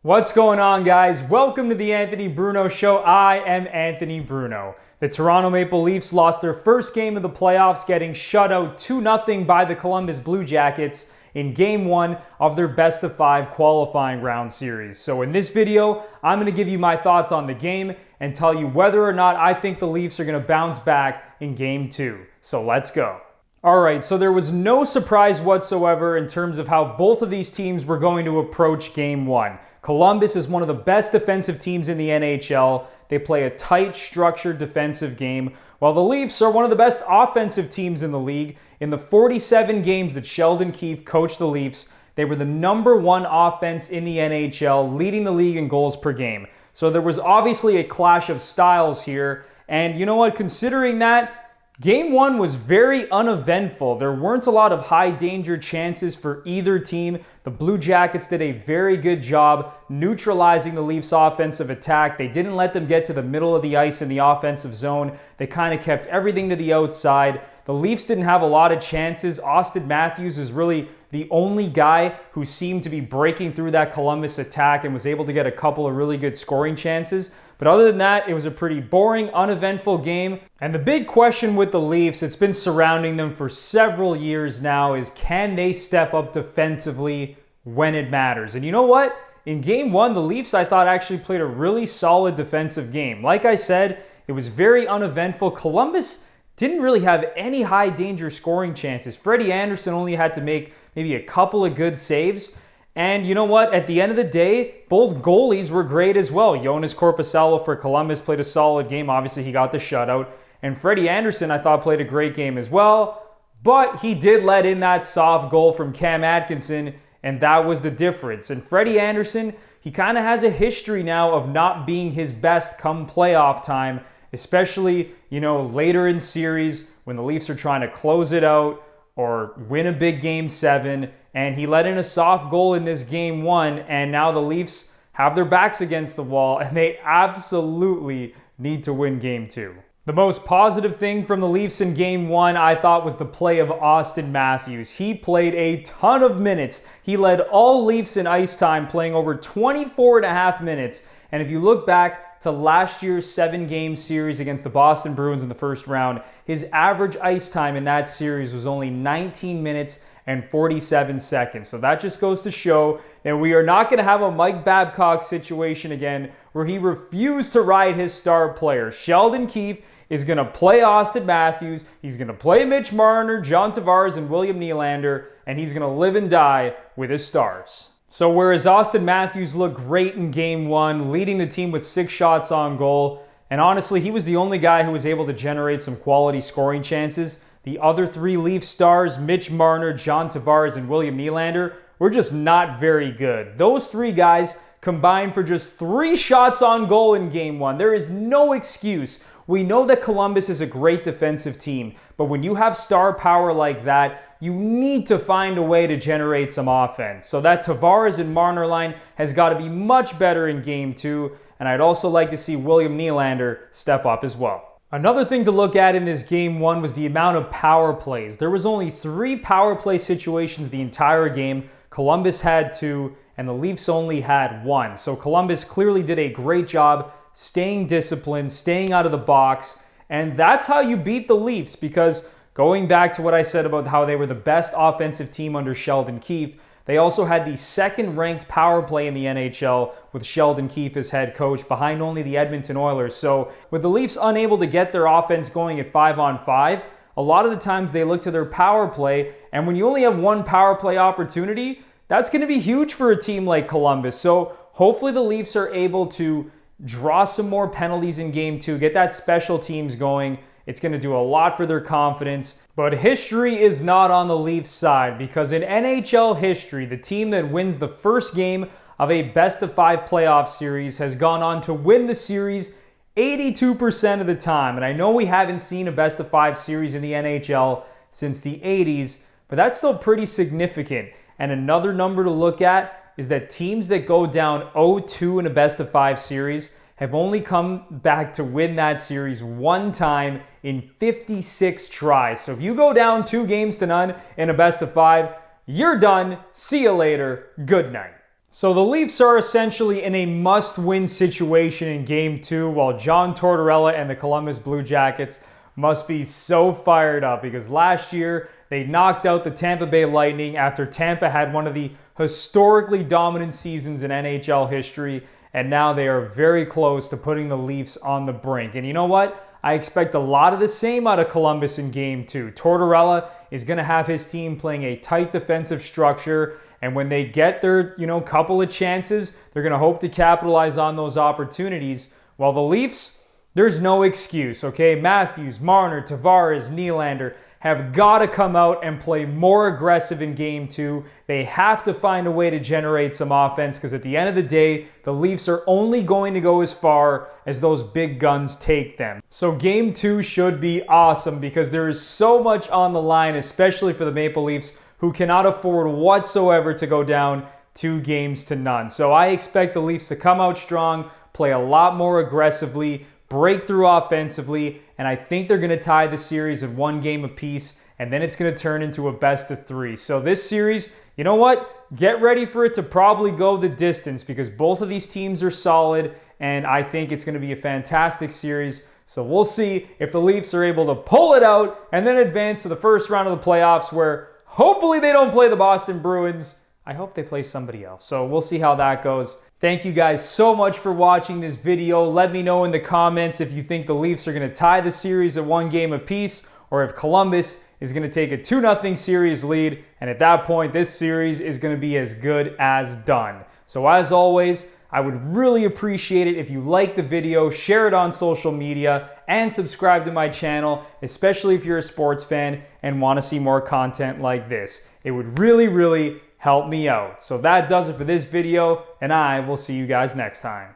What's going on, guys? Welcome to the Anthony Bruno Show. I am Anthony Bruno. The Toronto Maple Leafs lost their first game of the playoffs, getting shut out 2-0 by the Columbus Blue Jackets in Game 1 of their best-of-5 qualifying round series. So in this video, I'm going to give you my thoughts on the game and tell you whether or not I think the Leafs are going to bounce back in Game 2. So let's go. Alright, so there was no surprise whatsoever in terms of how both of these teams were going to approach Game 1. Columbus is one of the best defensive teams in the NHL. They play a tight, structured defensive game, while the Leafs are one of the best offensive teams in the league. In the 47 games that Sheldon Keefe coached the Leafs, they were the #1 offense in the NHL, leading the league in goals per game. So there was obviously a clash of styles here, and you know what, considering that, Game 1 was very uneventful. There weren't a lot of high danger chances for either team. The Blue Jackets did a very good job neutralizing the Leafs' offensive attack. They didn't let them get to the middle of the ice in the offensive zone. They kind of kept everything to the outside. The Leafs didn't have a lot of chances. Austin Matthews is really the only guy who seemed to be breaking through that Columbus attack and was able to get a couple of really good scoring chances. But other than that, it was a pretty boring, uneventful game. And the big question with the Leafs, it's been surrounding them for several years now, is can they step up defensively when it matters? And you know what? In Game 1, the Leafs, I thought, actually played a really solid defensive game. Like I said, it was very uneventful. Columbus didn't really have any high danger scoring chances. Freddie Andersen only had to make maybe a couple of good saves. And you know what? At the end of the day, both goalies were great as well. Joonas Korpisalo for Columbus played a solid game. Obviously, he got the shutout. And Freddie Andersen, I thought, played a great game as well. But he did let in that soft goal from Cam Atkinson, and that was the difference. And Freddie Andersen, he kind of has a history now of not being his best come playoff time, especially, later in series when the Leafs are trying to close it out or win a big Game 7. And he let in a soft goal in this Game 1, and now the Leafs have their backs against the wall, and they absolutely need to win Game 2. The most positive thing from the Leafs in Game 1, I thought, was the play of Austin Matthews. He played a ton of minutes. He led all Leafs in ice time, playing over 24.5 minutes. And if you look back to last year's 7-game series against the Boston Bruins in the first round, his average ice time in that series was only 19 minutes and 47 seconds. So that just goes to show that we are not going to have a Mike Babcock situation again where he refused to ride his star player. Sheldon Keefe is going to play Austin Matthews. He's going to play Mitch Marner, John Tavares, and William Nylander, and he's going to live and die with his stars. So whereas Austin Matthews looked great in Game 1, leading the team with 6 shots on goal, and honestly, he was the only guy who was able to generate some quality scoring chances, the other 3 Leaf stars, Mitch Marner, John Tavares, and William Nylander, were just not very good. Those 3 guys combined for just 3 shots on goal in Game 1. There is no excuse. We know that Columbus is a great defensive team, but when you have star power like that, you need to find a way to generate some offense. So that Tavares and Marner line has got to be much better in Game 2, and I'd also like to see William Nylander step up as well. Another thing to look at in this Game 1 was the amount of power plays. There was only 3 power play situations the entire game. Columbus had 2, and the Leafs only had 1. So Columbus clearly did a great job staying disciplined, staying out of the box, and that's how you beat the Leafs, because going back to what I said about how they were the best offensive team under Sheldon Keefe, they also had the second-ranked power play in the NHL with Sheldon Keefe as head coach, behind only the Edmonton Oilers. So with the Leafs unable to get their offense going at 5-on-5, a lot of the times they look to their power play, and when you only have 1 power play opportunity, that's going to be huge for a team like Columbus. So hopefully the Leafs are able to draw some more penalties in Game 2, get that special teams going. It's going to do a lot for their confidence. But history is not on the Leafs' side, because in NHL history, the team that wins the first game of a best-of-5 playoff series has gone on to win the series 82% of the time. And I know we haven't seen a best-of-5 series in the NHL since the 80s, but that's still pretty significant. And another number to look at is that teams that go down 0-2 in a best-of-5 series have only come back to win that series 1 time in 56 tries. So if you go down 2-0 in a best-of-5, you're done. See you later. Good night. So the Leafs are essentially in a must-win situation in Game 2, while John Tortorella and the Columbus Blue Jackets must be so fired up because last year they knocked out the Tampa Bay Lightning after Tampa had one of the historically dominant seasons in NHL history, and now they are very close to putting the Leafs on the brink. And you know what? I expect a lot of the same out of Columbus in Game 2. Tortorella is going to have his team playing a tight defensive structure, and when they get their, couple of chances, they're going to hope to capitalize on those opportunities. While the Leafs, there's no excuse, okay? Matthews, Marner, Tavares, Nylander have got to come out and play more aggressive in Game 2. They have to find a way to generate some offense because at the end of the day, the Leafs are only going to go as far as those big guns take them. So Game 2 should be awesome because there is so much on the line, especially for the Maple Leafs, who cannot afford whatsoever to go down 2-0. So I expect the Leafs to come out strong, play a lot more aggressively, break through offensively, and I think they're going to tie the series at 1 game apiece, and then it's going to turn into a best-of-3. So this series, you know what? Get ready for it to probably go the distance because both of these teams are solid, and I think it's going to be a fantastic series. So we'll see if the Leafs are able to pull it out and then advance to the first round of the playoffs where hopefully they don't play the Boston Bruins. I hope they play somebody else. So we'll see how that goes. Thank you guys so much for watching this video. Let me know in the comments if you think the Leafs are going to tie the series at 1 game apiece or if Columbus is going to take a 2-0 series lead. And at that point, this series is going to be as good as done. So as always, I would really appreciate it if you like the video, share it on social media, and subscribe to my channel, especially if you're a sports fan and want to see more content like this. It would really help me out. So that does it for this video, and I will see you guys next time.